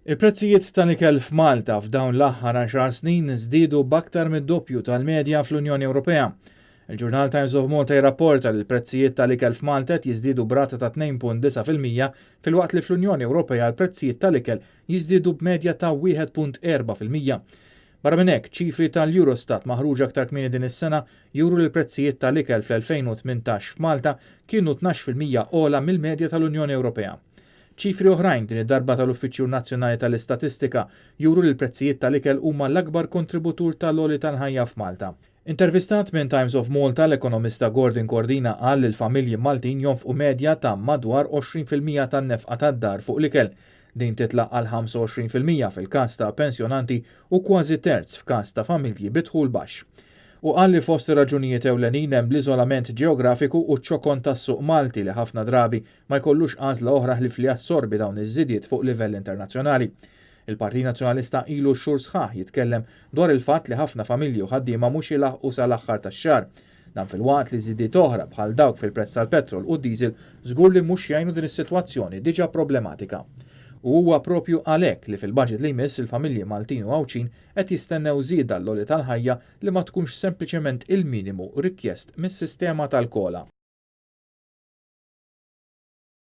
Il-prezzijiet tal-ikel f'Malta f'dawn l-aħħar 10 snin żdiedu b'aktar mid-doppju tal-medja fl-Unjoni Ewropea. Il-Journal Times of Malta jirrapporta li l-prezzijiet tal-ikel f'Malta qed jiżdiedu b'rata ta' 2.9% filwaqt li fl-Unjoni Ewropea l-prezzijiet tal-ikel jiżdiedu b'medja ta' 1.4%. Barra minn hekk, ċifri tal-Eurostat maħruġa aktar kmieni din is-sena juru li l-prezzijiet tal-ikel fl-2018 f'Malta kienu 12% ogħla mill-medja tal-Unjoni Ewropea. ċifri oħrajn din id-darba tal-Uffiċċju Nazzjonali tal-Istatistika juru li l-prezzijiet tal-ikel huma l-akbar kontributur tal-għoli tal-ħajja f'Malta. Intervistat minn Times of Malta l-ekonomista Gordon Cordina qal li l-familji Maltin jonfqu medja ta' madwar 20% tan-nefqa tad-dar fuq l-ikel. Din titlaq għal 25% fil-każ ta' pensjonanti u kważi terz f'każ ta' familji bidħul baxx. U qal li fost raġunijiet ewlenin hemm l-iżolament ġeografiku u ċ-ċokon tas-suq Malti li ħafna drabi ma jkollux għażla oħra ħlif li jassorbi dawn iż-żidiet fuq livell internazzjonali. Il-Partit Nazzjonalista ilu xhur sħaħ jitkellem dwar il-fatt li ħafna familji u ħaddiema mhux ilaħqu sal-aħħar tax-xahar. Dan fil-waqt li żidiet oħra bħal dawk fil-prezz tal-petrol u d-diesel żgur li mhux jgħinu din is-sitwazzjoni diġà problematika. U huwa propju għalhekk li fil-baġit li jmiss il-familji Maltin u Għawċin qed jistennew żieda l-għoli tal-ħajja li ma tkunx sempliċement il-minimu rikjest mis-sistema tal-kola.